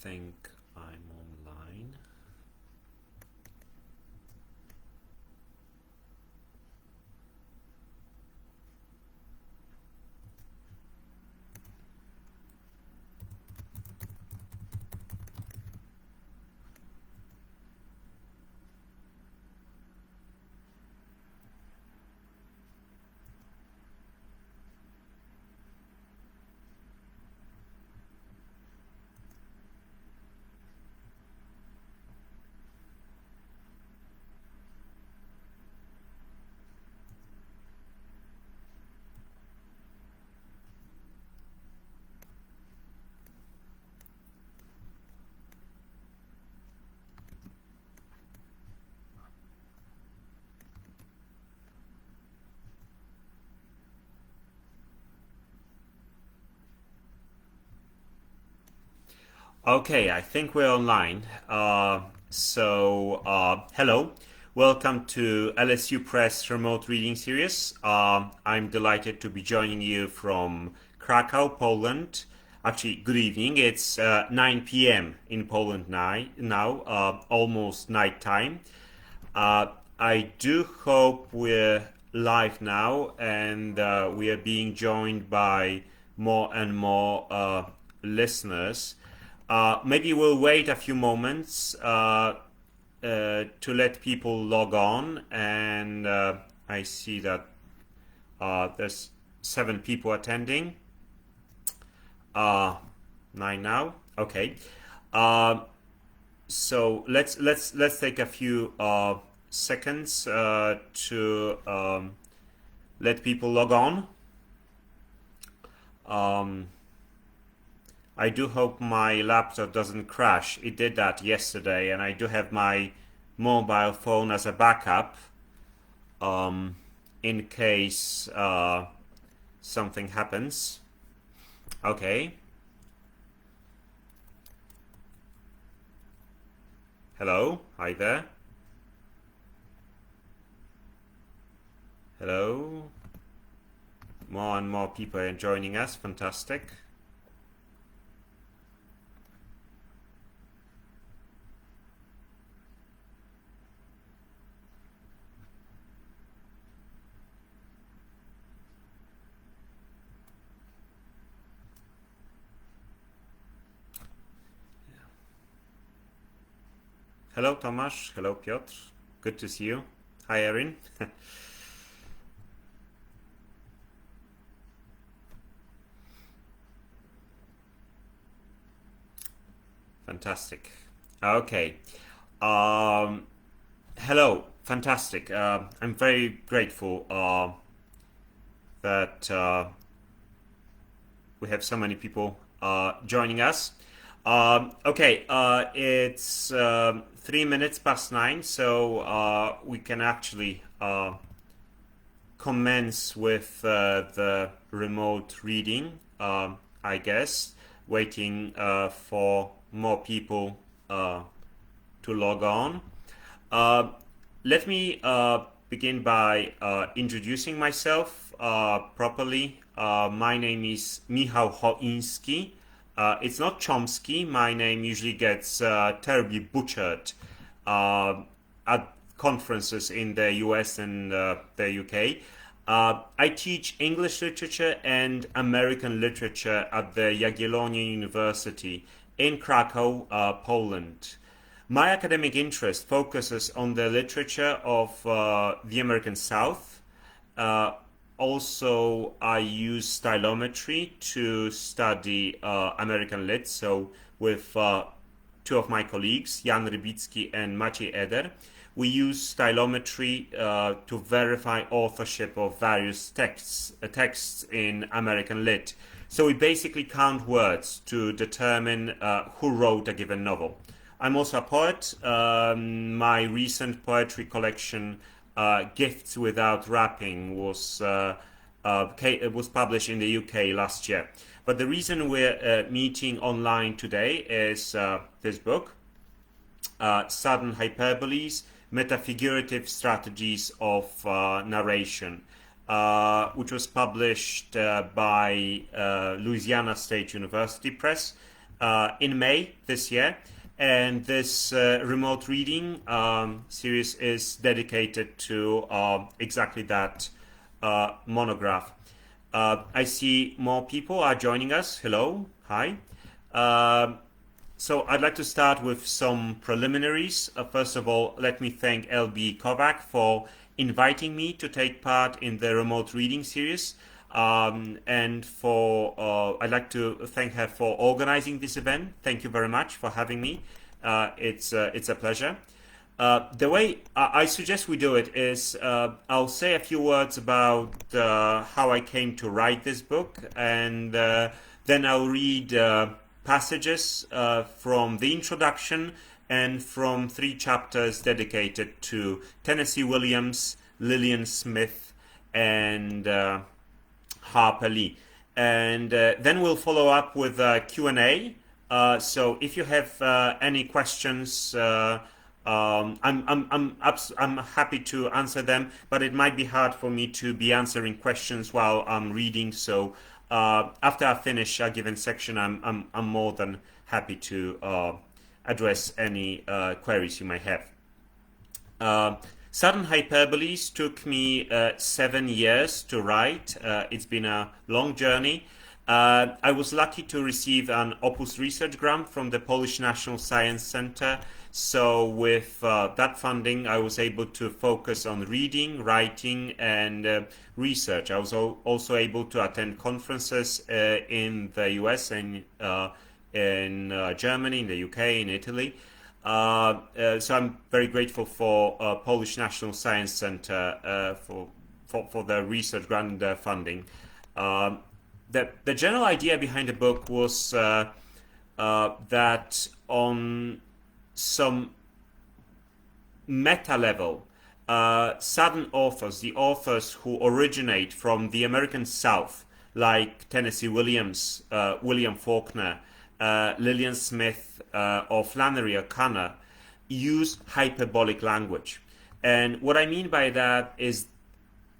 think I'm online. Okay, I think we're online. Hello. Welcome to LSU Press Remote Reading Series. I'm delighted to be joining you from Krakow, Poland. Actually, good evening. It's 9 p.m. in Poland now, almost night time. I do hope we're live now and we are being joined by more and more listeners. Maybe we'll wait a few moments to let people log on, and I see that there's 7 people attending. 9 now. Okay. So let's take a few seconds to let people log on. I do hope my laptop doesn't crash. It did that yesterday, and I do have my mobile phone as a backup in case something happens. Okay. Hello? Hi there. Hello? More and more people are joining us. Fantastic. Hello, Tomasz. Hello, Piotr. Good to see you. Hi, Erin. Fantastic. Okay. Hello. Fantastic. I'm very grateful that we have so many people joining us. Okay, it's 3 minutes past 9, so we can actually commence with the remote reading, I guess, waiting for more people to log on. Let me begin by introducing myself properly. My name is Michał Choiński. It's not Chomsky. My name usually gets terribly butchered at conferences in the US and the UK. I teach English literature and American literature at the Jagiellonian University in Krakow, Poland. My academic interest focuses on the literature of the American South. Also, I use stylometry to study American Lit. So, with 2 of my colleagues, Jan Rybicki and Maciej Eder, we use stylometry to verify authorship of various texts in American Lit. So, we basically count words to determine who wrote a given novel. I'm also a poet. My recent poetry collection, Gifts Without Wrapping, was published in the UK last year. But the reason we're meeting online today is this book, Sudden Hyperboles, Metafigurative Strategies of Narration, which was published by Louisiana State University Press. in May this year, and this remote reading series is dedicated to exactly that monograph. I see more people are joining us. Hello, hi. So I'd like to start with some preliminaries. First of all, let me thank LB Kovac for inviting me to take part in the remote reading series. And for I'd like to thank her for organizing this event. Thank you very much for having me. It's a pleasure. The way I suggest we do it is I'll say a few words about how I came to write this book, and then I'll read passages from the introduction and from 3 chapters dedicated to Tennessee Williams, Lillian Smith, and Harper Lee. And then we'll follow up with a Q&A. So if you have any questions, I'm happy to answer them, but it might be hard for me to be answering questions while I'm reading. So after I finish a given section, I'm more than happy to address any queries you may have. Sudden Hyperboles took me 7 years to write. It's been a long journey. I was lucky to receive an Opus Research grant from the Polish National Science Center. So with that funding, I was able to focus on reading, writing, and research. I was also able to attend conferences in the US and in Germany, in the UK, in Italy. So I'm very grateful for Polish National Science Center for the research grant funding. The general idea behind the book was that on some meta level, Southern authors, the authors who originate from the American South, like Tennessee Williams, William Faulkner, Lillian Smith, or Flannery O'Connor, use hyperbolic language. And what I mean by that is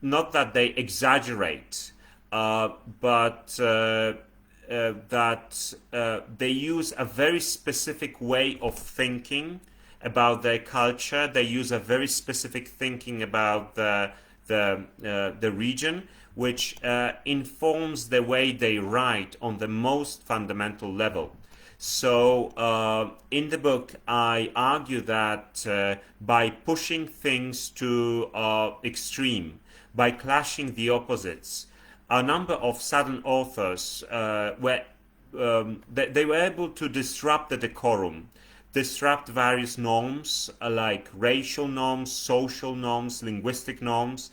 not that they exaggerate, but that they use a very specific way of thinking about their culture. They use a very specific thinking about the region, which informs the way they write on the most fundamental level. So in the book, I argue that by pushing things to extreme, by clashing the opposites, a number of Southern authors were able to disrupt the decorum, disrupt various norms like racial norms, social norms, linguistic norms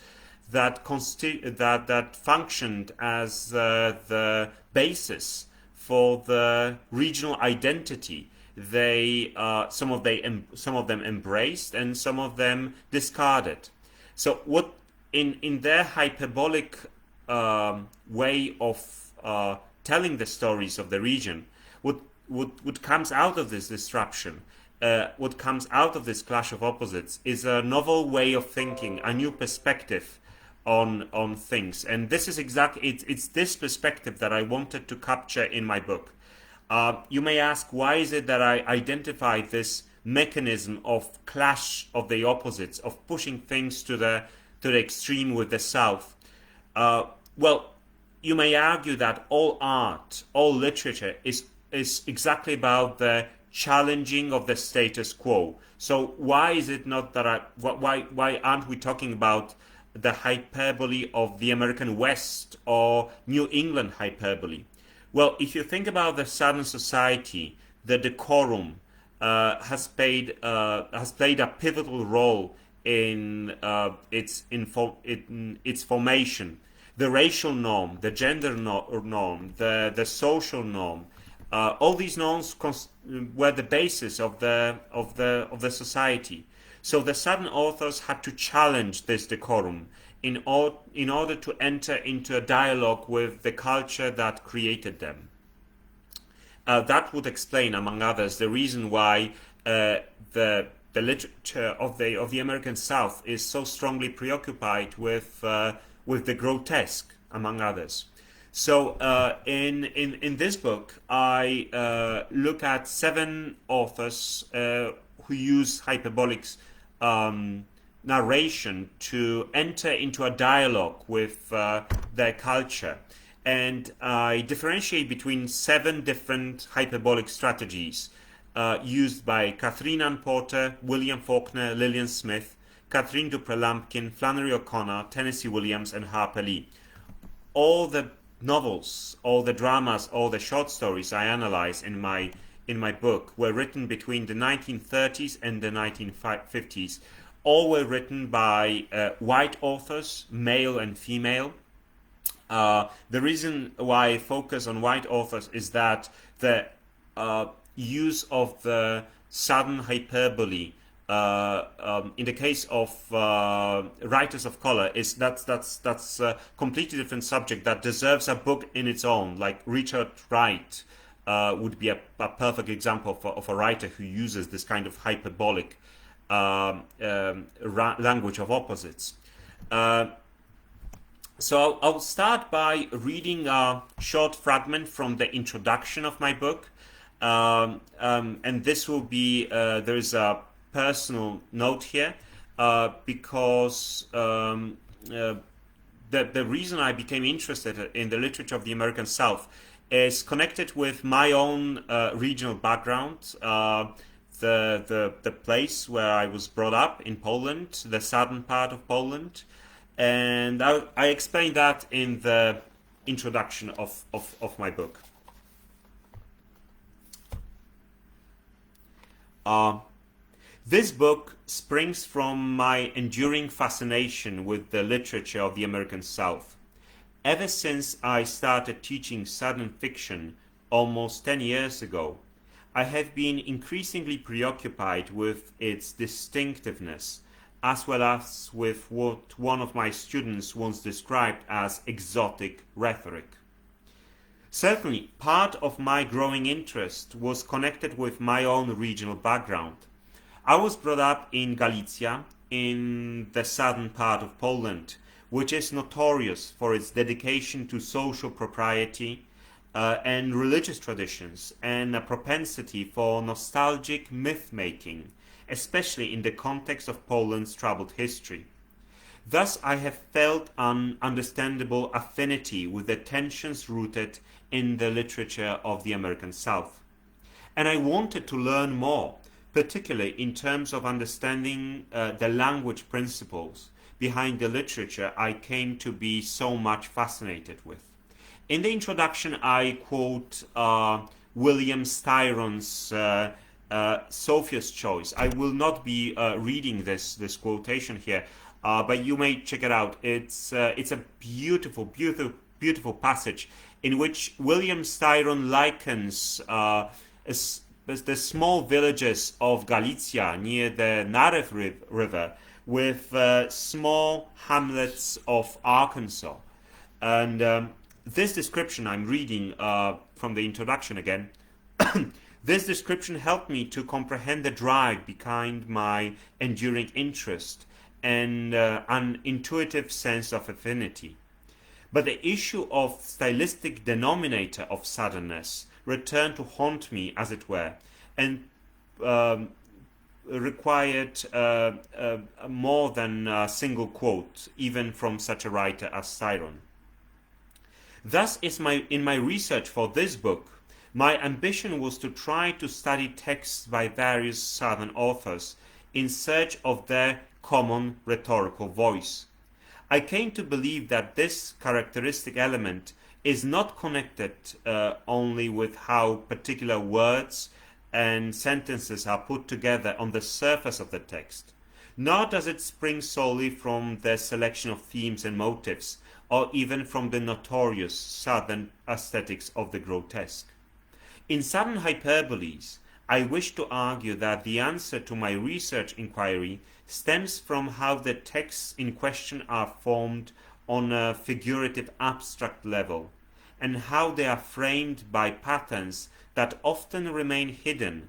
that functioned as the basis for the regional identity. They some of them embraced and some of them discarded. So what in their hyperbolic way of telling the stories of the region, what comes out of this disruption, what comes out of this clash of opposites, is a novel way of thinking, a new perspective on things. And this is exactly it's this perspective that I wanted to capture in my book. You may ask, why is it that I identify this mechanism of clash of the opposites, of pushing things to the extreme with the South? Well, you may argue that all art, all literature is exactly about the challenging of the status quo. So why is it not that why aren't we talking about the hyperbole of the American West or New England hyperbole? Well, if you think about the Southern society, the decorum has played a pivotal role in its formation. The racial norm, the gender norm, the social norm, all these norms were the basis of the society. So the Southern authors had to challenge this decorum in order to enter into a dialogue with the culture that created them. That would explain, among others, the reason why the literature of the American South is so strongly preoccupied with the grotesque, among others. So in this book, I look at 7 authors who use hyperbolic narration to enter into a dialogue with their culture. And I differentiate between 7 different hyperbolic strategies used by Catherine Ann Porter, William Faulkner, Lillian Smith, Catherine Dupré-Lampkin, Flannery O'Connor, Tennessee Williams, and Harper Lee. All the novels, all the dramas, all the short stories I analyze in my book were written between the 1930s and the 1950s. All were written by white authors, male and female. The reason why I focus on white authors is that the use of the sudden hyperbole in the case of writers of color is that's a completely different subject that deserves a book in its own. Like Richard Wright would be a perfect example of a writer who uses this kind of hyperbolic language of opposites. So I'll start by reading a short fragment from the introduction of my book, and this will be there is a personal note here because the reason I became interested in the literature of the American South is connected with my own regional background, the place where I was brought up in Poland, the southern part of Poland, and I explain that in the introduction of my book. This book springs from my enduring fascination with the literature of the American South. Ever since I started teaching Southern fiction almost 10 years ago, I have been increasingly preoccupied with its distinctiveness, as well as with what one of my students once described as exotic rhetoric. Certainly, part of my growing interest was connected with my own regional background. I was brought up in Galicia, in the southern part of Poland, which is notorious for its dedication to social propriety and religious traditions, and a propensity for nostalgic myth-making, especially in the context of Poland's troubled history. Thus, I have felt an understandable affinity with the tensions rooted in the literature of the American South. And I wanted to learn more, particularly in terms of understanding the language principles behind the literature I came to be so much fascinated with. In the introduction, I quote William Styron's Sophia's Choice. I will not be reading this quotation here, but you may check it out. It's a beautiful passage in which William Styron likens the small villages of Galicia near the Narew River with small hamlets of Arkansas. And this description I'm reading from the introduction again, this description helped me to comprehend the drive behind my enduring interest and an intuitive sense of affinity. But the issue of stylistic denominator of Southernness returned to haunt me, as it were, and required more than a single quote, even from such a writer as Styron. Thus, in my research for this book, my ambition was to try to study texts by various Southern authors in search of their common rhetorical voice. I came to believe that this characteristic element is not connected only with how particular words and sentences are put together on the surface of the text, nor does it spring solely from the selection of themes and motives, or even from the notorious Southern aesthetics of the grotesque. In Southern Hyperboles, I wish to argue that the answer to my research inquiry stems from how the texts in question are formed on a figurative abstract level, and how they are framed by patterns that often remain hidden,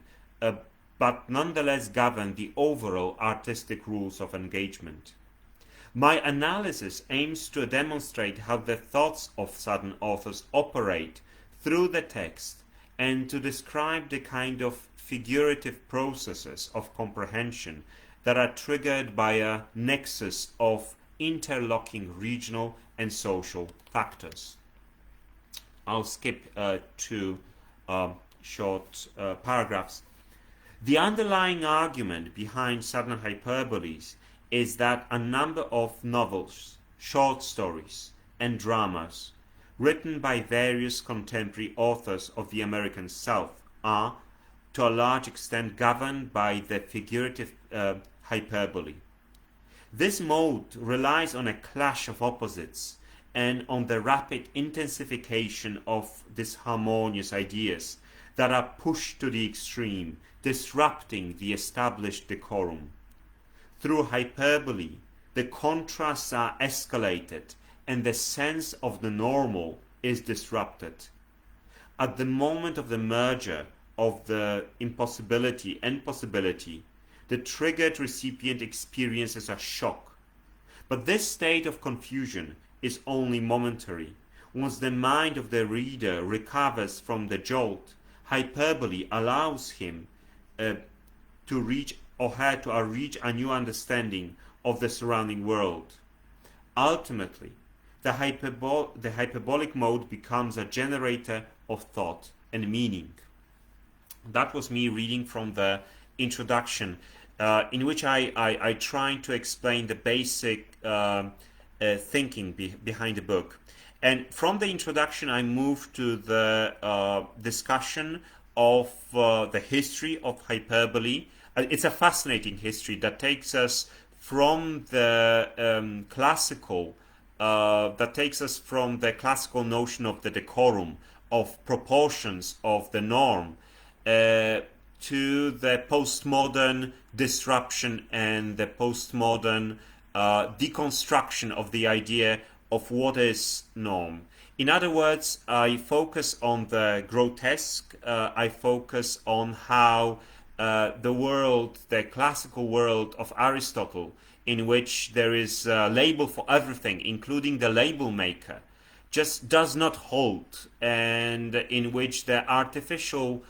but nonetheless govern the overall artistic rules of engagement. My analysis aims to demonstrate how the thoughts of Southern authors operate through the text and to describe the kind of figurative processes of comprehension that are triggered by a nexus of interlocking regional and social factors. I'll skip two short paragraphs. The underlying argument behind Southern Hyperboles is that a number of novels, short stories, and dramas written by various contemporary authors of the American South are, to a large extent, governed by the figurative hyperbole. This mode relies on a clash of opposites and on the rapid intensification of disharmonious ideas that are pushed to the extreme, disrupting the established decorum. Through hyperbole, the contrasts are escalated and the sense of the normal is disrupted. At the moment of the merger of the impossibility and possibility, the triggered recipient experiences a shock. But this state of confusion is only momentary. Once the mind of the reader recovers from the jolt, hyperbole allows him to reach or her to reach a new understanding of the surrounding world. Ultimately, the hyperbolic mode becomes a generator of thought and meaning. That was me reading from the introduction, in which I tried to explain the basic thinking behind the book. And from the introduction, I moved to the discussion of the history of hyperbole. It's a fascinating history that takes us from the classical notion of the decorum, of proportions of the norm, to the postmodern disruption and the postmodern deconstruction of the idea of what is norm. In other words, I focus on the grotesque, I focus on how the world, the classical world of Aristotle, in which there is a label for everything, including the label maker, just does not hold, and in which the artificial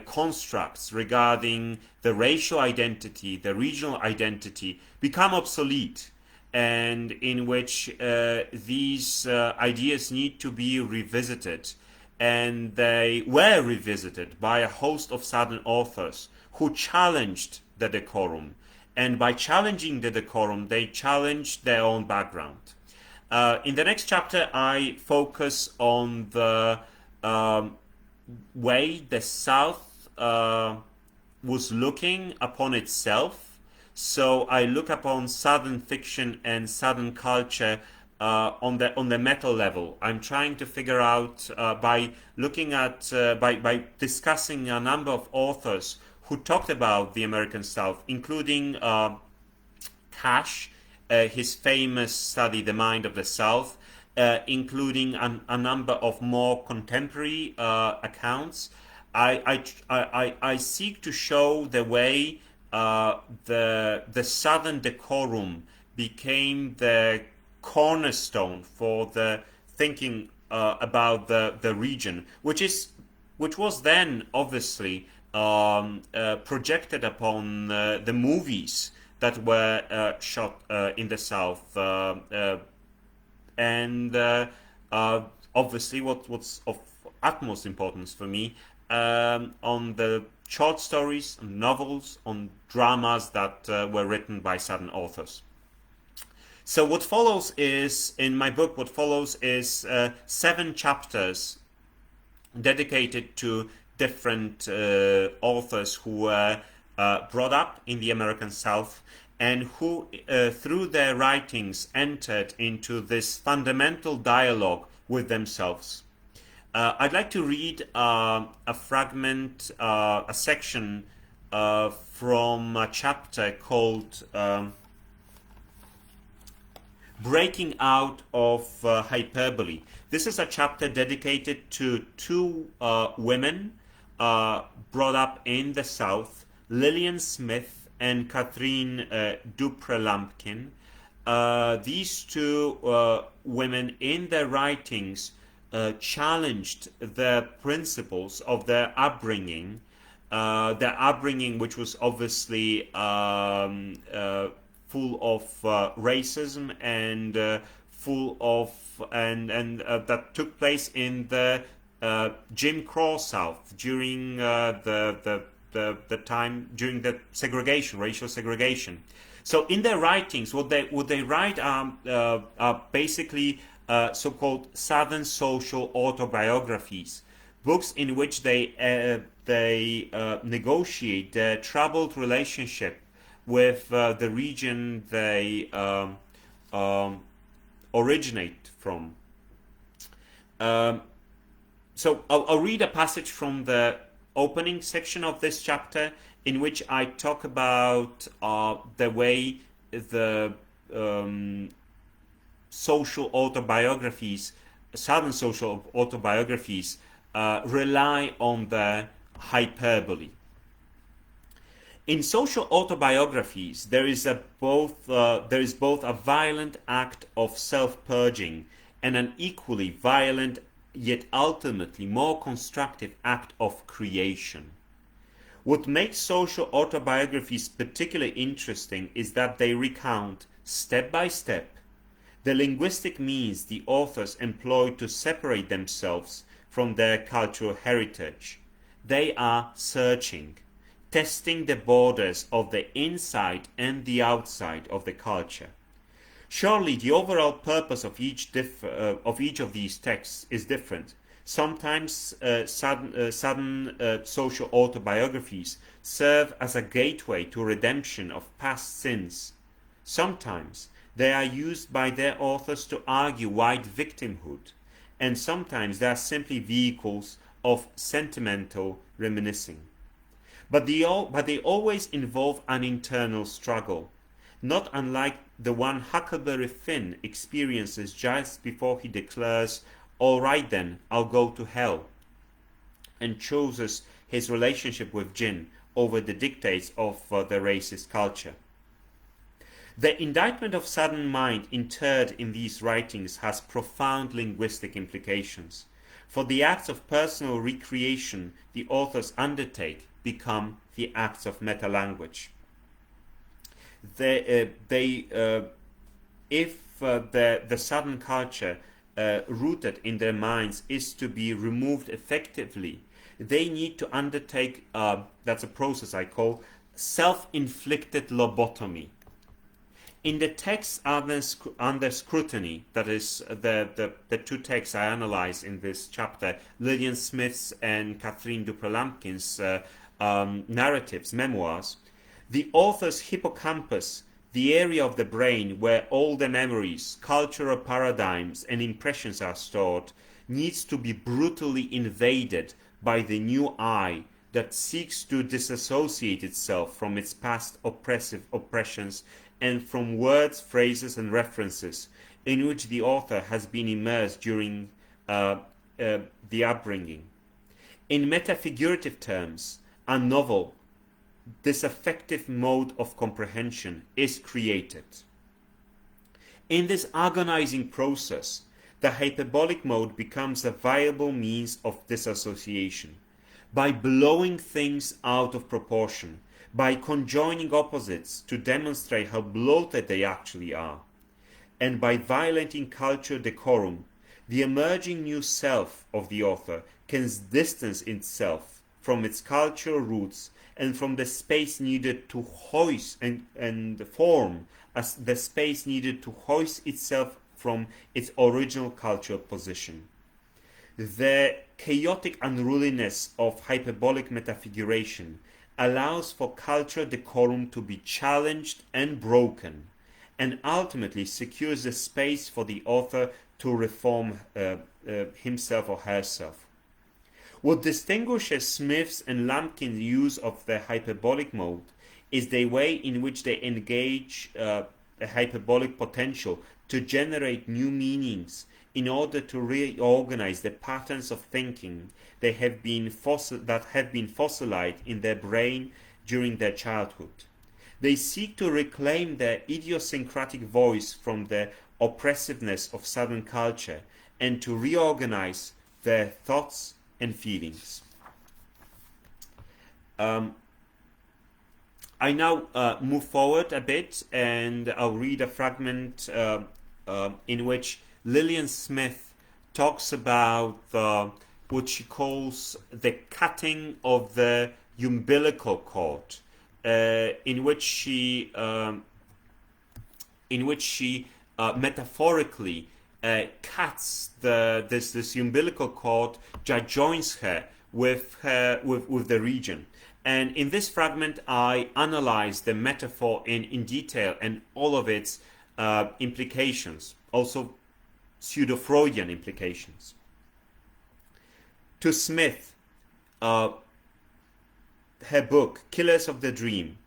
constructs regarding the racial identity, the regional identity, become obsolete, and in which these ideas need to be revisited. And they were revisited by a host of Southern authors who challenged the decorum. And by challenging the decorum, they challenged their own background. In the next chapter, I focus on the way the South was looking upon itself. So I look upon Southern fiction and Southern culture on the meta level. I'm trying to figure out by looking at by discussing a number of authors who talked about the American South, including Cash, his famous study "The Mind of the South," including a number of more contemporary accounts. I seek to show the way the Southern decorum became the cornerstone for the thinking about the region, which was then obviously projected upon the movies that were shot in the South, and obviously what's of utmost importance for me, on the short stories, on novels, on dramas that were written by Southern authors. So what follows is, in my book, 7 chapters dedicated to different authors who were brought up in the American South and who, through their writings, entered into this fundamental dialogue with themselves. I'd like to read a fragment, a section from a chapter called Breaking Out of Hyperbole. This is a chapter dedicated to 2 women brought up in the South, Lillian Smith and Catherine Dupré-Lampkin, these two women in their writings challenged the principles of their upbringing, which was obviously full of racism and full of and that took place in the Jim Crow South during the time during the segregation, racial segregation. So in their writings, what they write are basically so-called Southern social autobiographies, books in which they negotiate their troubled relationship with the region they originate from. So I'll read a passage from the opening section of this chapter in which I talk about the way the social autobiographies, Southern social autobiographies, rely on the hyperbole. In social autobiographies, there is both a violent act of self-purging and an equally violent yet ultimately more constructive act of creation. What makes social autobiographies particularly interesting is that they recount, step by step, the linguistic means the authors employed to separate themselves from their cultural heritage. They are searching, testing the borders of the inside and the outside of the culture. Surely the overall purpose of each of these texts is different. Sometimes sudden social autobiographies serve as a gateway to redemption of past sins. Sometimes they are used by their authors to argue white victimhood, and sometimes they are simply vehicles of sentimental reminiscing. But they always involve an internal struggle, not unlike the one Huckleberry Finn experiences just before he declares, "All right then, I'll go to hell," and chooses his relationship with gin over the dictates of the racist culture. The indictment of sudden mind interred in these writings has profound linguistic implications, for the acts of personal recreation the authors undertake become the acts of meta-language. If the Southern culture rooted in their minds is to be removed effectively, they need to undertake, that's a process I call self-inflicted lobotomy. In the texts under scrutiny, that is the two texts I analyze in this chapter, Lillian Smith's and Catherine Dupré-Lampkin's narratives, memoirs, the author's hippocampus, the area of the brain where all the memories, cultural paradigms, and impressions are stored, needs to be brutally invaded by the new I that seeks to disassociate itself from its past oppressions and from words, phrases, and references in which the author has been immersed during the upbringing. In metafigurative terms, a novel, this affective mode of comprehension is created. In this agonizing process, the hyperbolic mode becomes a viable means of disassociation. By blowing things out of proportion, by conjoining opposites to demonstrate how bloated they actually are, and by violating cultural decorum, the emerging new self of the author can distance itself from its cultural roots and from the space needed to hoist and form as the space needed to hoist itself from its original cultural position. The chaotic unruliness of hyperbolic metafiguration allows for cultural decorum to be challenged and broken, and ultimately secures the space for the author to reform himself or herself. What distinguishes Smith's and Lampkin's use of the hyperbolic mode is the way in which they engage a hyperbolic potential to generate new meanings in order to reorganize the patterns of thinking that have been fossilized in their brain during their childhood. They seek to reclaim their idiosyncratic voice from the oppressiveness of Southern culture and to reorganize their thoughts and feelings. I now move forward a bit, and I'll read a fragment in which Lillian Smith talks about what she calls the cutting of the umbilical cord, in which she metaphorically cuts this umbilical cord that joins her with the region. And in this fragment, I analyze the metaphor in detail and all of its implications, also pseudo-Freudian implications. To Smith, her book, Killers of the Dream,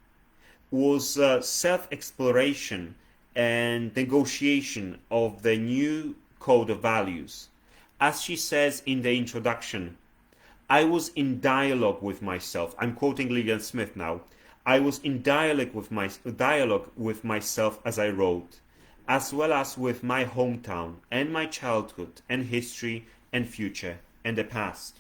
was self-exploration and negotiation of the new code of values. As she says in the introduction, I was in dialogue with myself. I'm quoting Lillian Smith now. I was in dialogue with myself as I wrote, as well as with my hometown and my childhood and history and future and the past.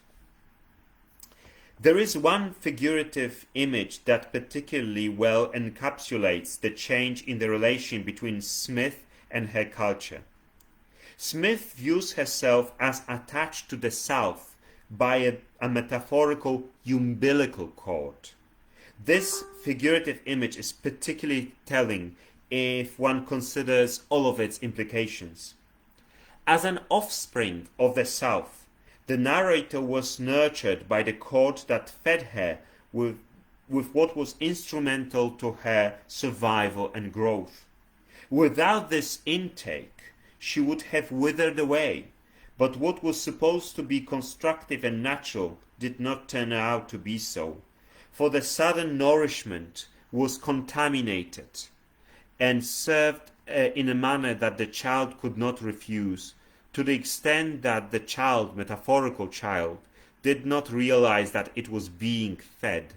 There is one figurative image that particularly well encapsulates the change in the relation between Smith and her culture. Smith views herself as attached to the South by a metaphorical umbilical cord. This figurative image is particularly telling if one considers all of its implications. As an offspring of the South, the narrator was nurtured by the cord that fed her with what was instrumental to her survival and growth. Without this intake, she would have withered away. But what was supposed to be constructive and natural did not turn out to be so, for the sudden nourishment was contaminated and served in a manner that the child could not refuse, to the extent that the child, metaphorical child, did not realize that it was being fed.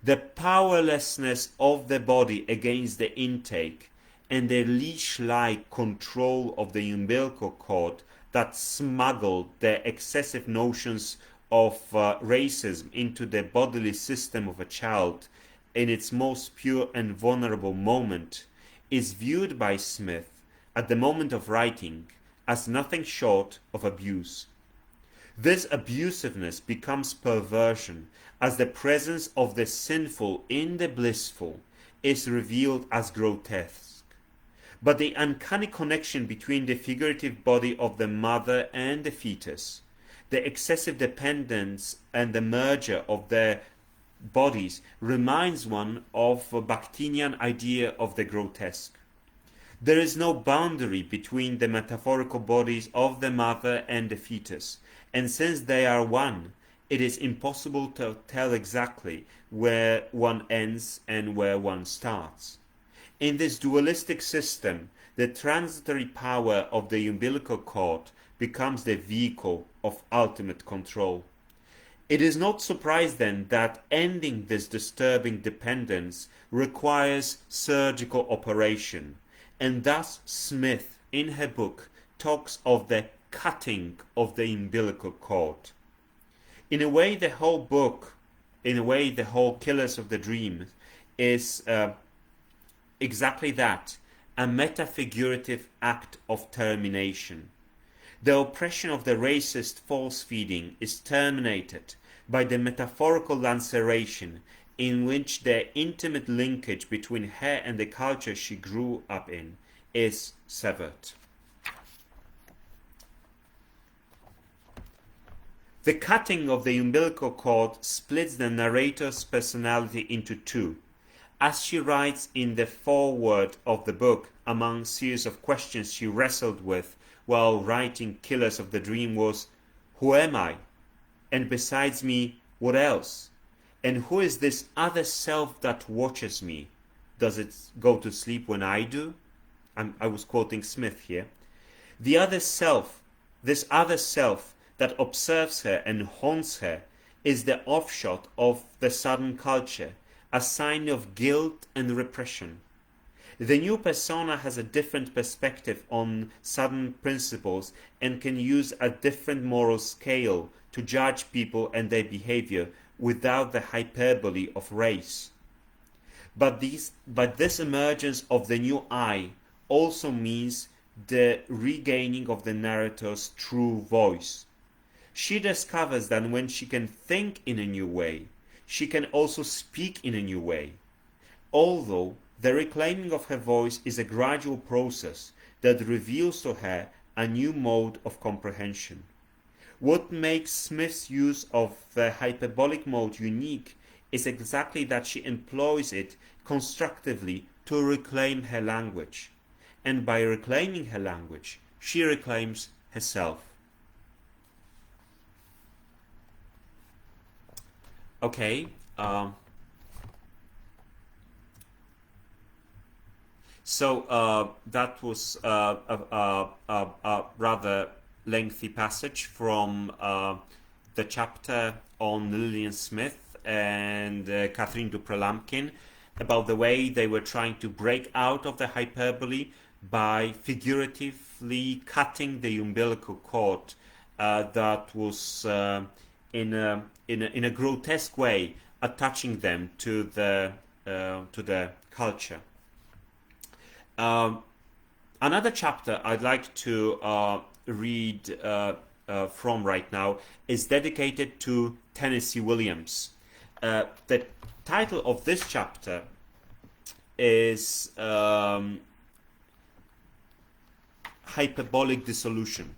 The powerlessness of the body against the intake and the leash-like control of the umbilical cord that smuggled the excessive notions of racism into the bodily system of a child in its most pure and vulnerable moment is viewed by Smith at the moment of writing as nothing short of abuse. This abusiveness becomes perversion as the presence of the sinful in the blissful is revealed as grotesque. But the uncanny connection between the figurative body of the mother and the fetus, the excessive dependence and the merger of their bodies reminds one of a Bakhtinian idea of the grotesque. There is no boundary between the metaphorical bodies of the mother and the fetus, and since they are one, it is impossible to tell exactly where one ends and where one starts. In this dualistic system, the transitory power of the umbilical cord becomes the vehicle of ultimate control. It is not surprised then that ending this disturbing dependence requires surgical operation, and thus Smith, in her book, talks of the cutting of the umbilical cord. In a way, the whole book, the whole Killers of the Dream is exactly that, a metafigurative act of termination. The oppression of the racist false feeding is terminated by the metaphorical laceration in which the intimate linkage between her and the culture she grew up in is severed. The cutting of the umbilical cord splits the narrator's personality into two. As she writes in the foreword of the book, among a series of questions she wrestled with while writing Killers of the Dream was, who am I? And besides me, what else? And who is this other self that watches me? Does it go to sleep when I do? I was quoting Smith here. The other self, this other self that observes her and haunts her, is the offshot of the Southern culture, a sign of guilt and repression. The new persona has a different perspective on sudden principles and can use a different moral scale to judge people and their behavior without the hyperbole of race. But this emergence of the new I also means the regaining of the narrator's true voice. She discovers that when she can think in a new way, she can also speak in a new way. Although the reclaiming of her voice is a gradual process that reveals to her a new mode of comprehension. What makes Smith's use of the hyperbolic mode unique is exactly that she employs it constructively to reclaim her language. And by reclaiming her language, she reclaims herself. Okay. So that was a rather lengthy passage from the chapter on Lillian Smith and Catherine Dupré-Lampkin about the way they were trying to break out of the hyperbole by figuratively cutting the umbilical cord that was in a grotesque way attaching them to the culture. Another chapter I'd like to read from right now is dedicated to Tennessee Williams. The title of this chapter is Hyperbolic Dissolution.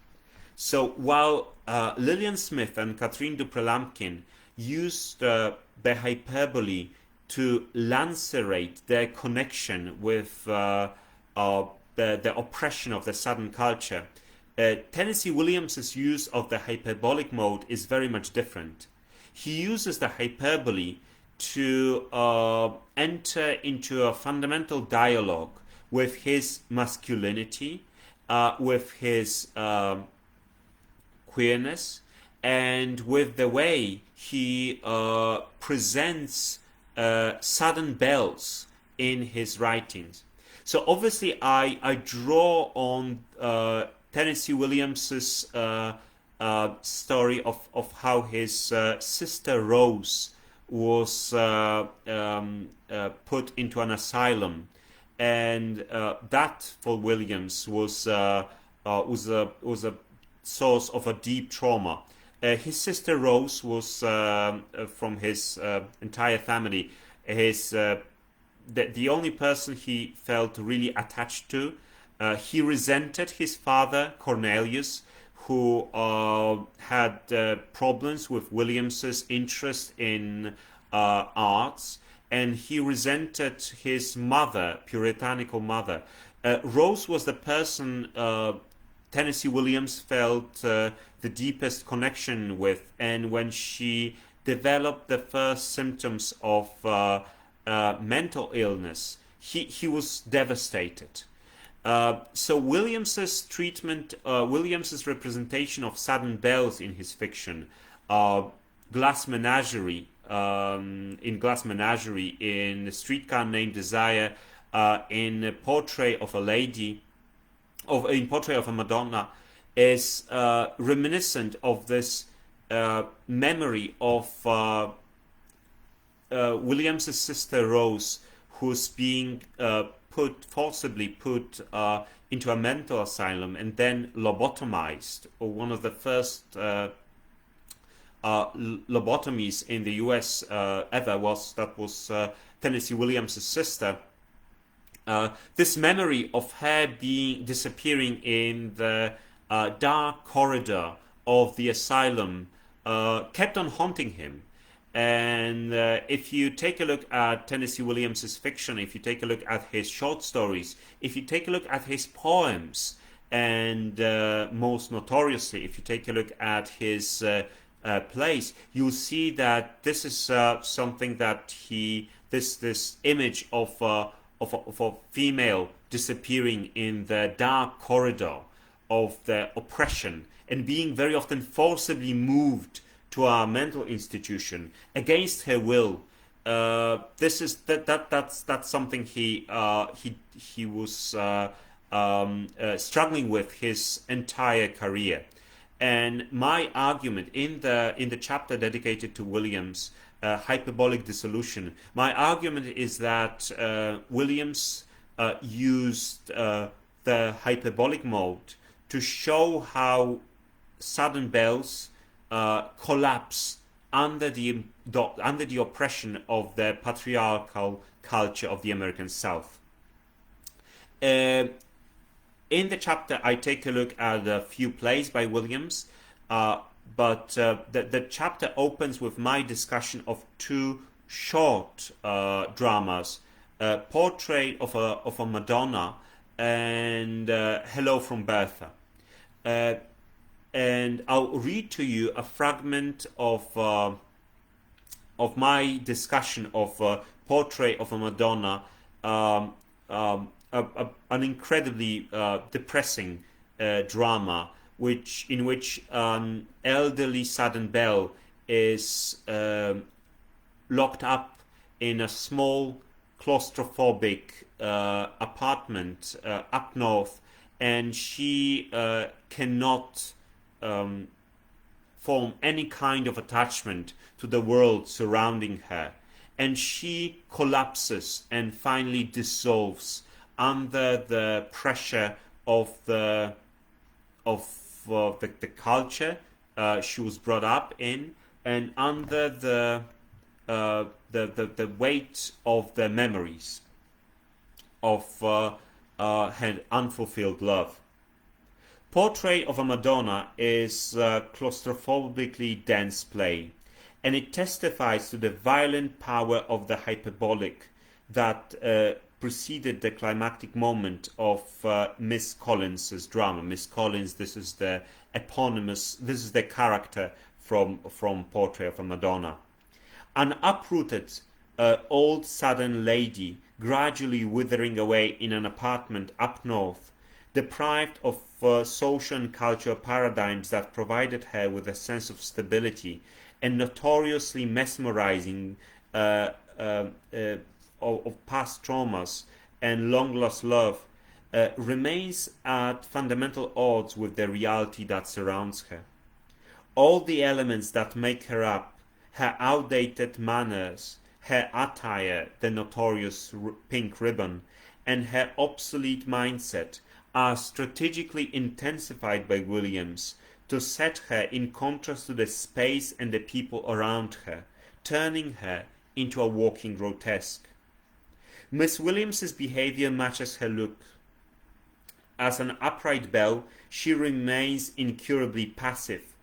So while Lillian Smith and Catherine Dupré-Lampkin used the hyperbole to lacerate their connection with the oppression of the Southern culture, Tennessee Williams's use of the hyperbolic mode is very much different. He uses the hyperbole to enter into a fundamental dialogue with his masculinity, with his queerness, and with the way he presents Southern belles in his writings. So obviously I draw on Tennessee Williams's story of how his sister Rose was put into an asylum, and that for Williams was a source of a deep trauma. His sister Rose was from his entire family the only person he felt really attached to. He resented his father Cornelius, who had problems with Williams's interest in arts, and he resented his mother, puritanical mother. Rose was the person Tennessee Williams felt the deepest connection with, and when she developed the first symptoms of mental illness, he was devastated. So Williams's treatment, Williams's representation of Southern belles in his fiction, Glass Menagerie, in Glass Menagerie, in Streetcar Named Desire, in Portrait of a Lady, in Portrait of a Madonna, is reminiscent of this memory of Williams's sister Rose, who's being forcibly put into a mental asylum and then lobotomized, or one of the first lobotomies in the US ever was Tennessee Williams's sister. This memory of her disappearing in the dark corridor of the asylum kept on haunting him. And if you take a look at Tennessee Williams's fiction, if you take a look at his short stories, if you take a look at his poems, and most notoriously, if you take a look at his plays, you'll see that this is something that this image of a female disappearing in the dark corridor of the oppression and being very often forcibly moved to a mental institution against her will, this is that's something he was struggling with his entire career. And my argument in the chapter dedicated to Williams, hyperbolic dissolution, my argument is that Williams used the hyperbolic mode to show how sudden bells collapse under the oppression of the patriarchal culture of the American South. In the chapter, I take a look at a few plays by Williams, but the chapter opens with my discussion of two short dramas, Portrait of a Madonna and Hello from Bertha. And I'll read to you a fragment of my discussion of Portrait of a Madonna, an incredibly depressing drama, in which an elderly sudden belle is locked up in a small claustrophobic apartment up north, and she cannot form any kind of attachment to the world surrounding her, and she collapses and finally dissolves under the pressure of the culture she was brought up in, and under the weight of the memories of her unfulfilled love. Portrait of a Madonna is a claustrophobically dense play, and it testifies to the violent power of the hyperbolic that preceded the climactic moment of Miss Collins's drama. Miss Collins, this is the character from Portrait of a Madonna. An uprooted old Southern lady gradually withering away in an apartment up north, deprived of social and cultural paradigms that provided her with a sense of stability, and notoriously mesmerizing of past traumas and long-lost love, remains at fundamental odds with the reality that surrounds her. All the elements that make her up, her outdated manners, her attire, the notorious pink ribbon, and her obsolete mindset, are strategically intensified by Williams to set her in contrast to the space and the people around her, turning her into a walking grotesque. Miss Williams's behavior matches her look. As an upright belle, she remains incurably passive,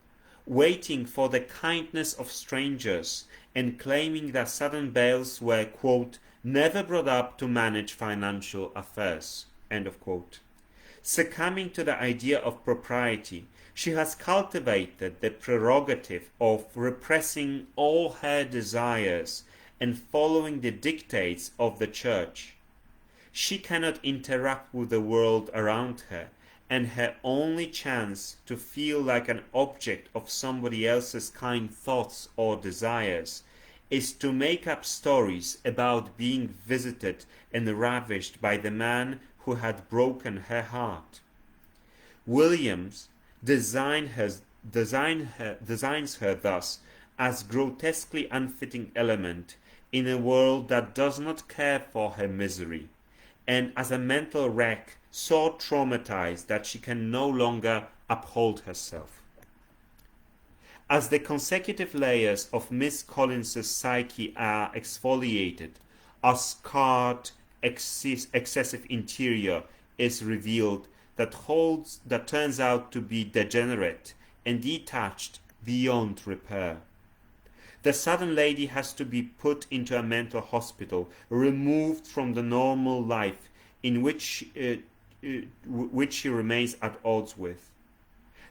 waiting for the kindness of strangers and claiming that Southern belles were, quote, never brought up to manage financial affairs, end of quote. Succumbing to the idea of propriety, she has cultivated the prerogative of repressing all her desires and following the dictates of the church. She cannot interact with the world around her, and her only chance to feel like an object of somebody else's kind thoughts or desires is to make up stories about being visited and ravished by the man who had broken her heart. Williams designs her thus as grotesquely unfitting element in a world that does not care for her misery, and as a mental wreck so traumatized that she can no longer uphold herself. As the consecutive layers of Miss Collins's psyche are exfoliated, a scarred, excessive interior is revealed that turns out to be degenerate and detached beyond repair. The Southern lady has to be put into a mental hospital, removed from the normal life in which she remains at odds with.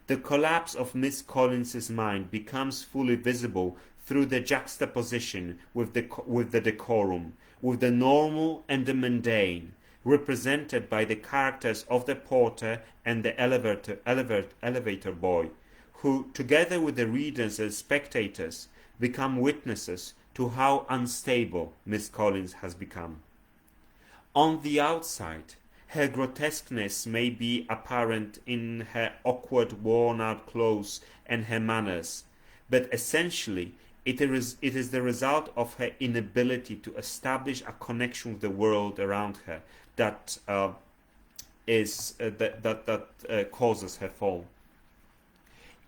The collapse of Miss Collins's mind becomes fully visible through the juxtaposition with the decorum, with the normal and the mundane, represented by the characters of the porter and the elevator boy, who, together with the readers and spectators, become witnesses to how unstable Miss Collins has become. On the outside, her grotesqueness may be apparent in her awkward, worn-out clothes and her manners, but essentially it is the result of her inability to establish a connection with the world around her that causes her fall.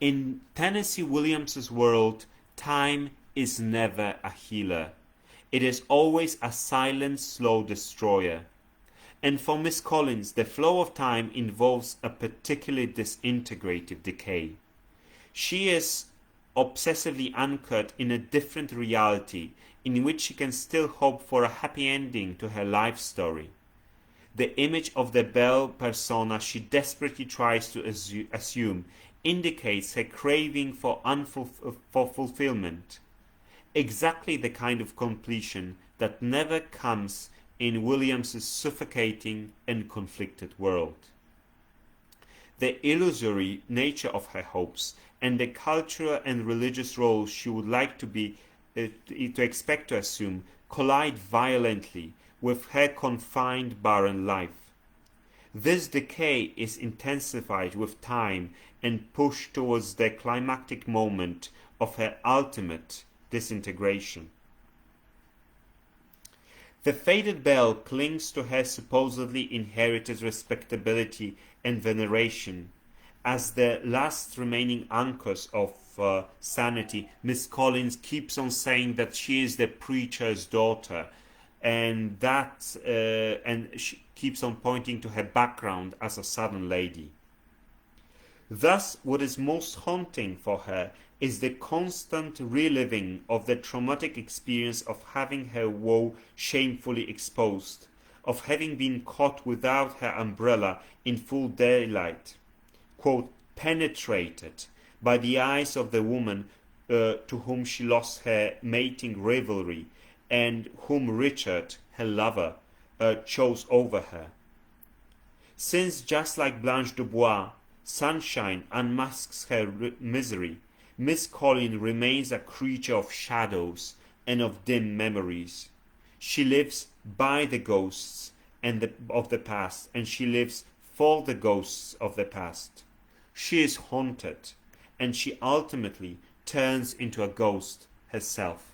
In Tennessee Williams's world, time is never a healer. It is always a silent, slow destroyer. And for Miss Collins, the flow of time involves a particularly disintegrative decay. She is obsessively anchored in a different reality in which she can still hope for a happy ending to her life story. The image of the Belle persona she desperately tries to assume indicates her craving for fulfillment, exactly the kind of completion that never comes in Williams's suffocating and conflicted world. The illusory nature of her hopes and the cultural and religious roles she would like to expect to assume collide violently with her confined, barren life. This decay is intensified with time and pushed towards the climactic moment of her ultimate disintegration. The faded Belle clings to her supposedly inherited respectability and veneration. As the last remaining anchors of sanity, Miss Collins keeps on saying that she is the preacher's daughter, and she keeps on pointing to her background as a Southern lady. Thus, what is most haunting for her is the constant reliving of the traumatic experience of having her woe shamefully exposed, of having been caught without her umbrella in full daylight, quote, penetrated by the eyes of the woman to whom she lost her mating rivalry, and whom Richard, her lover, chose over her. Since, just like Blanche Dubois, sunshine unmasks her misery, Miss Collins remains a creature of shadows and of dim memories. She lives by the ghosts of the past, and she lives for the ghosts of the past. She is haunted, and she ultimately turns into a ghost herself.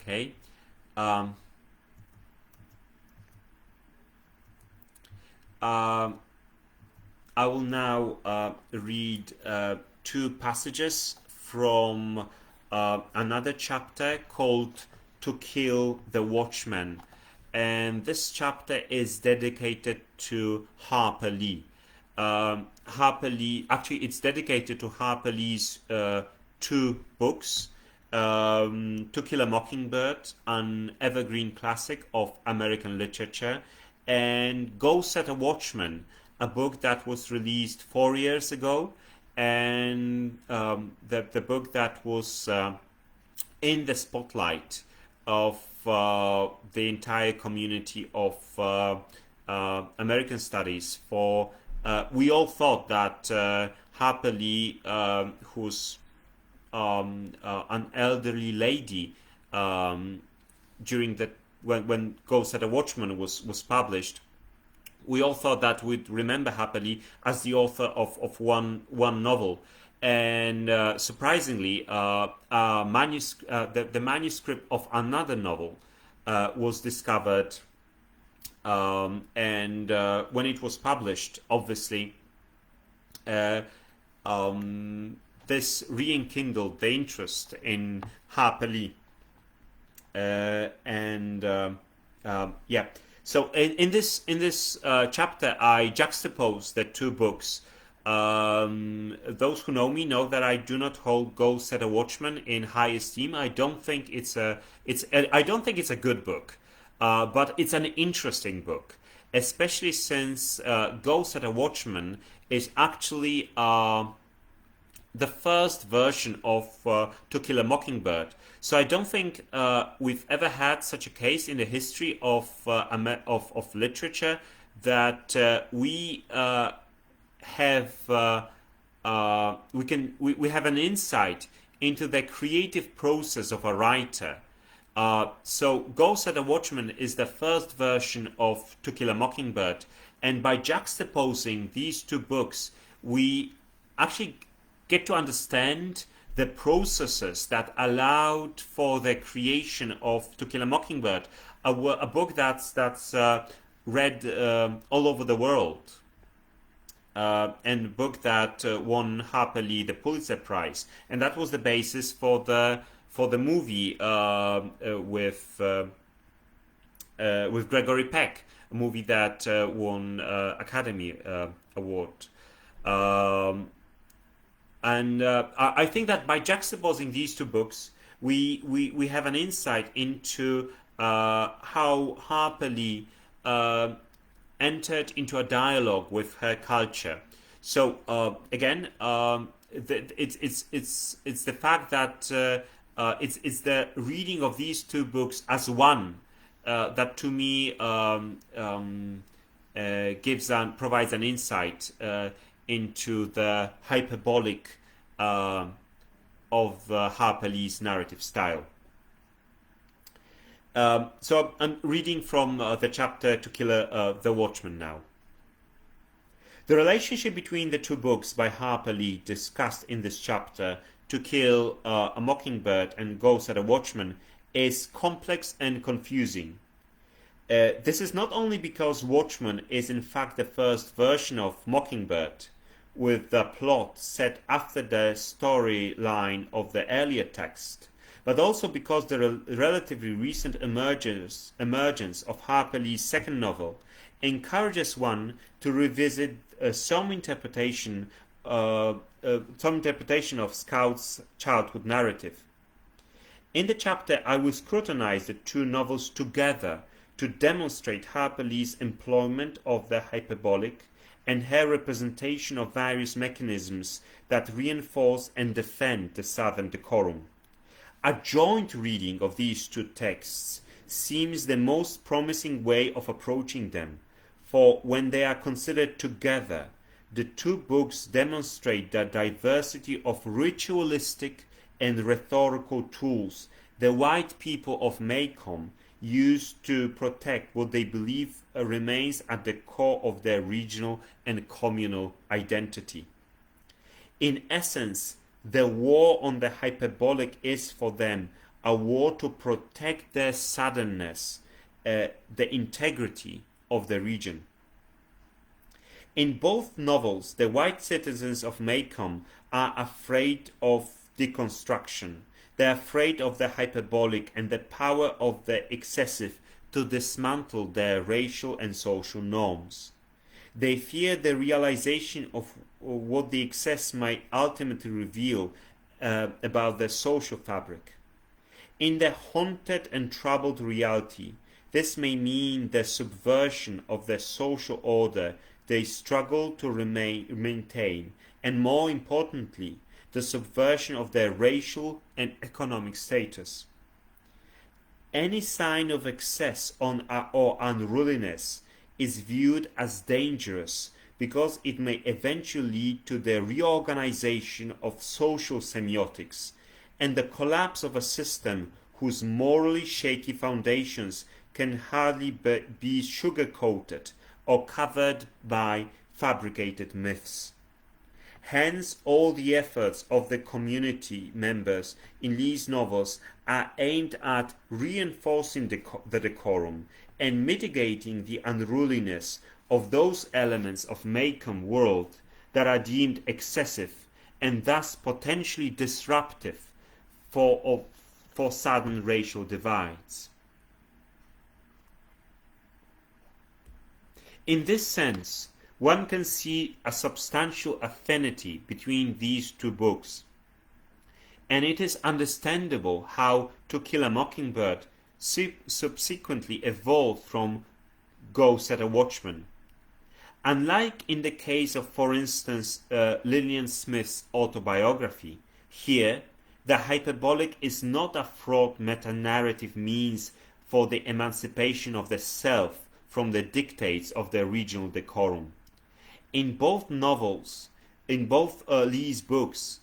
Okay. I will now read two passages from another chapter called To Kill the Watchman. And this chapter is dedicated to Harper Lee. Actually, it's dedicated to Harper Lee's two books. To Kill a Mockingbird, an evergreen classic of American literature, and Go Set a Watchman, a book that was released 4 years ago, and the book that was in the spotlight of the entire community of American studies. For we all thought that Harper Lee, who's an elderly lady during the when Go Set a Watchman was published, we all thought that we'd remember Harper Lee as the author of one novel, and surprisingly, the manuscript of another novel was discovered, and when it was published, obviously, this re-enkindled the interest in Harper Lee, yeah. So in this chapter, I juxtapose the two books. Those who know me know that I do not hold Go Set a Watchman in high esteem. I don't think it's a good book, but it's an interesting book, especially since Go Set a Watchman is actually the first version of To Kill a Mockingbird. So I don't think we've ever had such a case in the history of literature that we have we have an insight into the creative process of a writer. So Go Set a Watchman is the first version of To Kill a Mockingbird, and by juxtaposing these two books, we actually get to understand the processes that allowed for the creation of To Kill a Mockingbird, a book that's read all over the world, and a book that won Harper Lee the Pulitzer Prize, and that was the basis for the movie with Gregory Peck, a movie that won Academy Award. And I think that by juxtaposing these two books, we have an insight into how Harper Lee entered into a dialogue with her culture. So again, it's the fact that it's the reading of these two books as one that to me provides an insight into the hyperbolic of Harper Lee's narrative style. So I'm reading from the chapter To Kill the Watchman now. The relationship between the two books by Harper Lee discussed in this chapter, To Kill a Mockingbird and Go Set a Watchman, is complex and confusing. This is not only because Watchman is in fact the first version of Mockingbird, with the plot set after the storyline of the earlier text, but also because the relatively recent emergence of Harper Lee's second novel encourages one to revisit some interpretation of Scout's childhood narrative. In the chapter, I will scrutinize the two novels together to demonstrate Harper Lee's employment of the hyperbolic and her representation of various mechanisms that reinforce and defend the Southern decorum. A joint reading of these two texts seems the most promising way of approaching them, for when they are considered together, the two books demonstrate the diversity of ritualistic and rhetorical tools the white people of Maycomb used to protect what they believe remains at the core of their regional and communal identity. In essence, the war on the hyperbolic is for them a war to protect their southernness, the integrity of the region. In both novels, the white citizens of Maycomb are afraid of deconstruction. They are afraid of the hyperbolic and the power of the excessive to dismantle their racial and social norms. They fear the realization of what the excess might ultimately reveal about their social fabric. In their haunted and troubled reality, this may mean the subversion of the social order they struggle to maintain, and more importantly, the subversion of their racial and economic status. Any sign of excess or unruliness is viewed as dangerous because it may eventually lead to the reorganization of social semiotics and the collapse of a system whose morally shaky foundations can hardly be sugar-coated or covered by fabricated myths. Hence, all the efforts of the community members in Lee's novels are aimed at reinforcing the decorum and mitigating the unruliness of those elements of Maycomb world that are deemed excessive and thus potentially disruptive for Southern racial divides. In this sense, one can see a substantial affinity between these two books, and it is understandable how To Kill a Mockingbird subsequently evolved from Go Set a Watchman. Unlike in the case of, for instance, Lillian Smith's autobiography, here the hyperbolic is not a fraught meta-narrative means for the emancipation of the self from the dictates of the regional decorum. In both novels, in both Lee's books,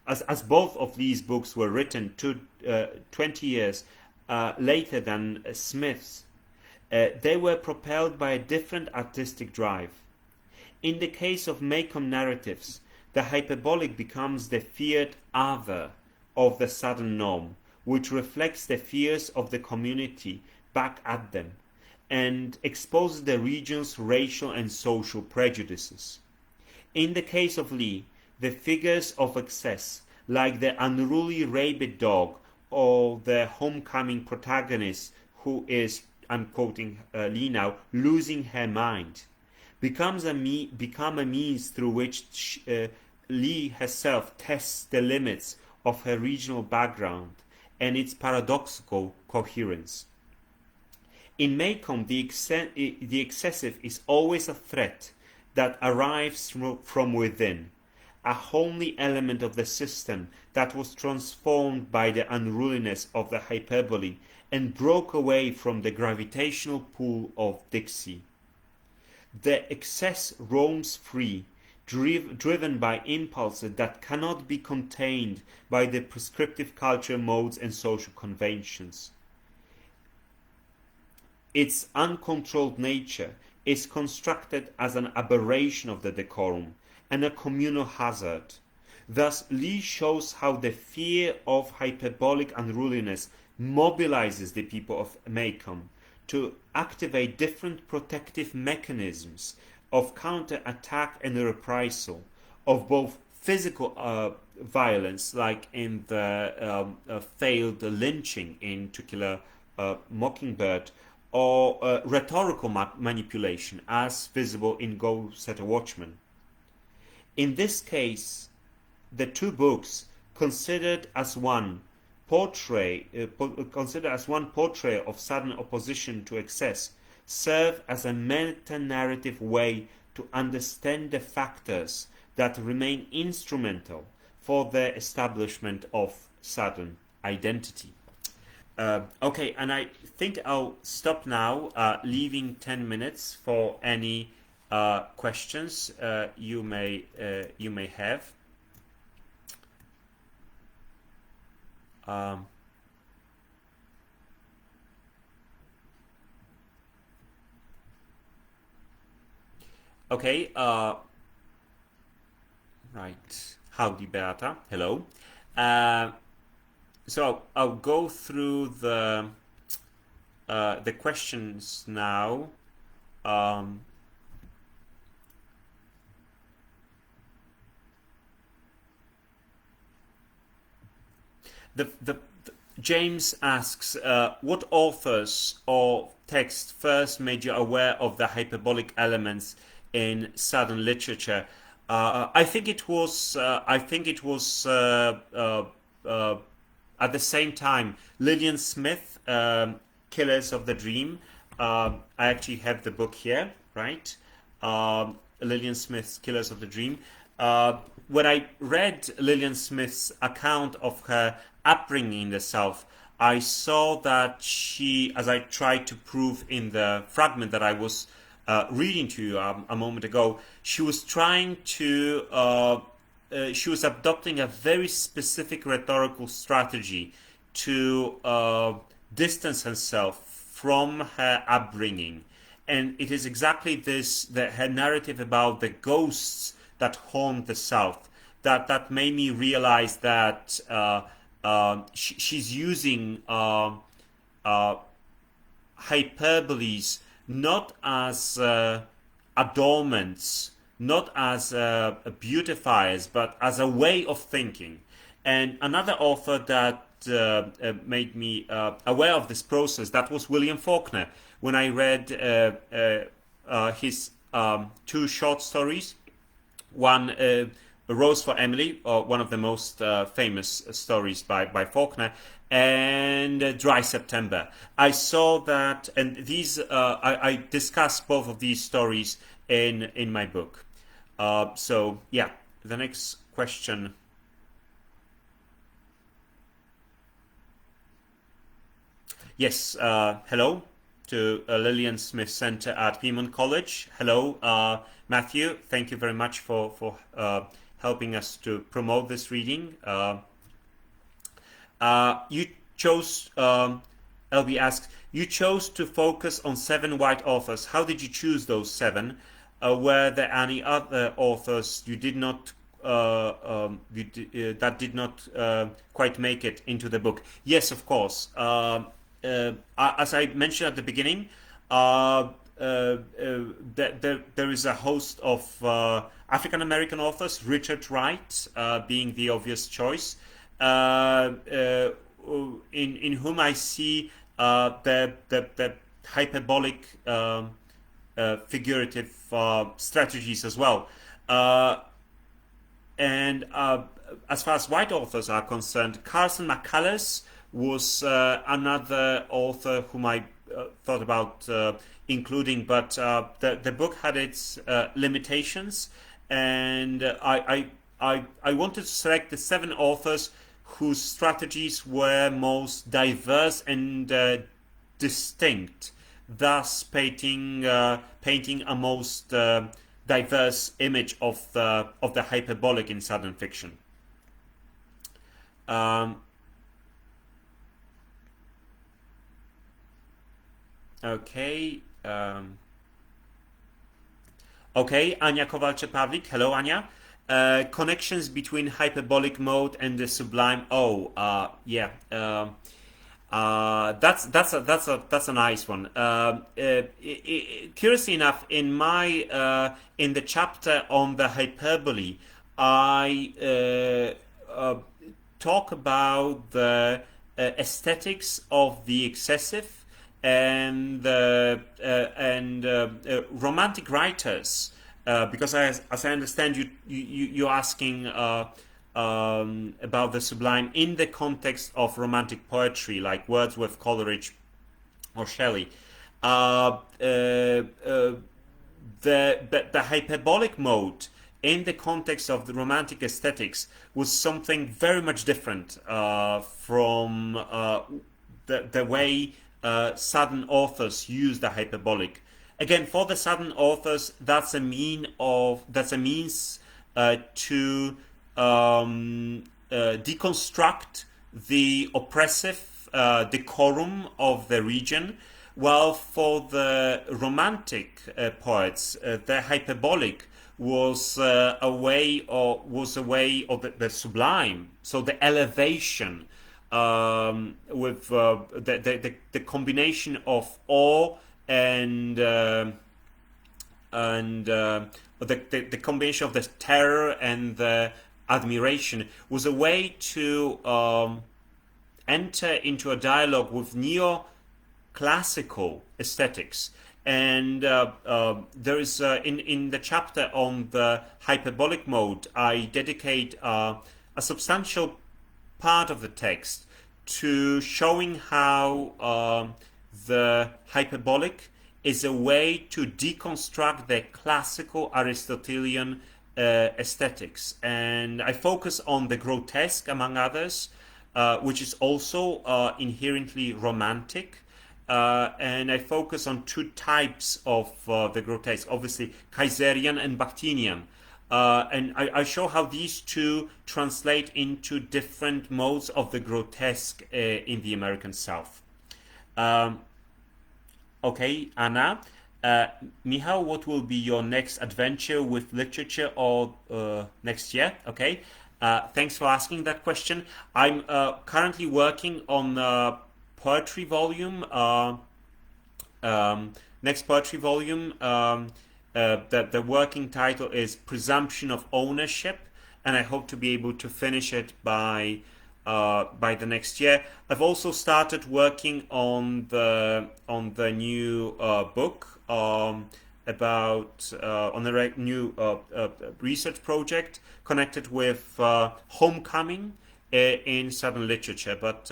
as both of these books were written 20 years later than Smith's, they were propelled by a different artistic drive. In the case of Macomb narratives, the hyperbolic becomes the feared other of the Southern norm, which reflects the fears of the community back at them and exposes the region's racial and social prejudices. In the case of Lee, the figures of excess, like the unruly rabid dog or the homecoming protagonist who is, I'm quoting Lee now, losing her mind, become a means through which Lee herself tests the limits of her regional background and its paradoxical coherence. In Macomb, the excessive is always a threat that arrives from within, a homely element of the system that was transformed by the unruliness of the hyperbole and broke away from the gravitational pull of Dixie. The excess roams free, driven by impulses that cannot be contained by the prescriptive culture modes and social conventions. Its uncontrolled nature is constructed as an aberration of the decorum and a communal hazard. Thus, Lee shows how the fear of hyperbolic unruliness mobilizes the people of Macomb to activate different protective mechanisms of counter-attack and reprisal, of both physical violence, like in the failed lynching in To Kill a Mockingbird, or rhetorical manipulation, as visible in Go Set a Watchman. In this case, the two books, considered as one portrait of Southern opposition to excess, serve as a meta-narrative way to understand the factors that remain instrumental for the establishment of Southern identity. Okay, and I think I'll stop now, leaving 10 minutes for any questions you may have. Okay, right. Howdy, Beata. Hello. So I'll go through the questions now. James asks, what authors or texts first made you aware of the hyperbolic elements in Southern literature? I think it was at the same time Lillian Smith, Killers of the Dream. I actually have the book here, right? Lillian Smith's Killers of the Dream. When I read Lillian Smith's account of her upbringing in the South, I saw that she, as I tried to prove in the fragment that I was reading to you a moment ago, she was trying to she was adopting a very specific rhetorical strategy to distance herself from her upbringing. And it is exactly this, her narrative about the ghosts that haunt the South, that made me realize that she's using hyperboles not as adornments, not as beautifiers, but as a way of thinking. And another author that made me aware of this process, that was William Faulkner. When I read his two short stories, one, A Rose for Emily, one of the most famous stories by Faulkner, and Dry September. I saw that, and these I discussed both of these stories in my book. So yeah, the next question. Yes, hello. to Lillian Smith Center at Piedmont College. Hello, Matthew. Thank you very much for helping us to promote this reading. You chose, LB asks, you chose to focus on 7 white authors. How did you choose those 7? Were there any other authors you did not that did not quite make it into the book? Yes, of course. As I mentioned at the beginning, there is a host of African American authors, Richard Wright being the obvious choice, in whom I see the hyperbolic figurative strategies as well. And as far as white authors are concerned, Carson McCullers was another author whom I thought about including, but the book had its limitations, and I wanted to select the 7 authors whose strategies were most diverse and distinct, thus painting a most diverse image of the hyperbolic in Southern fiction. Okay. Okay, Ania Kowalczyk-Pawlik. Hello, Ania. Connections between hyperbolic mode and the sublime. Oh, yeah. That's a nice one. Curiously enough, in the chapter on the hyperbole, I talk about the aesthetics of the excessive and romantic writers, because as I understand you're asking about the sublime in the context of romantic poetry like Wordsworth, Coleridge, or Shelley. The hyperbolic mode in the context of the romantic aesthetics was something very much different from the way Southern authors use the hyperbolic. Again, for the Southern authors, that's a means to deconstruct the oppressive decorum of the region, while for the romantic poets, the hyperbolic was a way of the sublime, so the elevation, with the combination of awe and the combination of the terror and the admiration was a way to enter into a dialogue with neoclassical aesthetics. And there is in the chapter on the hyperbolic mode, I dedicate a substantial part of the text to showing how the hyperbolic is a way to deconstruct the classical Aristotelian aesthetics. And I focus on the grotesque, among others, which is also inherently romantic. And I focus on 2 types of the grotesque, obviously Kaiserian and Bakhtinian. And I show how these 2 translate into different modes of the grotesque in the American South. Okay, Anna. Michał, what will be your next adventure with literature or next year? Okay, thanks for asking that question. I'm currently working on a poetry volume, next poetry volume. The working title is Presumption of Ownership, and I hope to be able to finish it by the next year. I've also started working on the new book about on a new research project connected with homecoming in Southern literature. But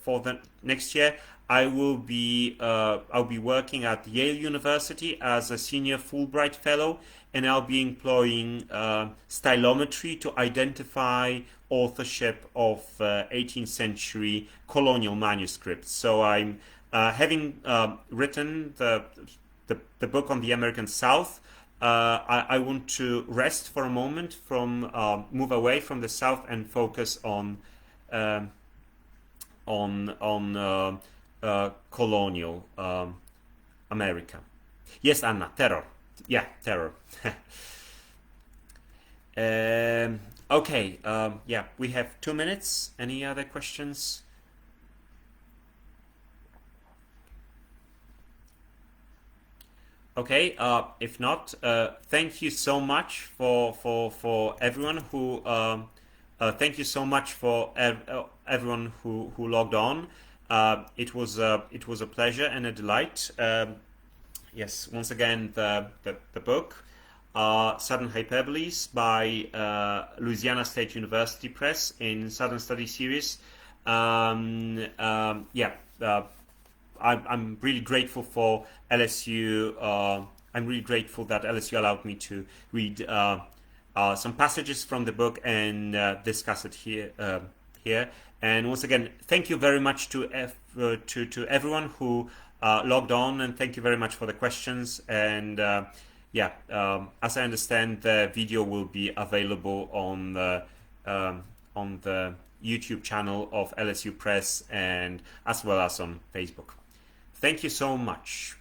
for the next year, I'll be working at Yale University as a senior Fulbright fellow, and I'll be employing stylometry to identify authorship of 18th century colonial manuscripts. So I'm having written the book on the American South, I want to rest for a moment from move away from the South and focus on colonial America. Yes, Anna, terror. Yeah, terror. Okay. Yeah, we have 2 minutes. Any other questions? Okay, if not, thank you so much for everyone who thank you so much for everyone who logged on. It was a pleasure and a delight. Yes, once again the book Southern Hyperboles by Louisiana State University Press in Southern Studies series. Yeah. I'm really grateful for LSU. I'm really grateful that LSU allowed me to read some passages from the book and discuss it here. And once again, thank you very much to everyone who logged on, and thank you very much for the questions. And yeah, as I understand, the video will be available on the YouTube channel of LSU Press and as well as on Facebook. Thank you so much.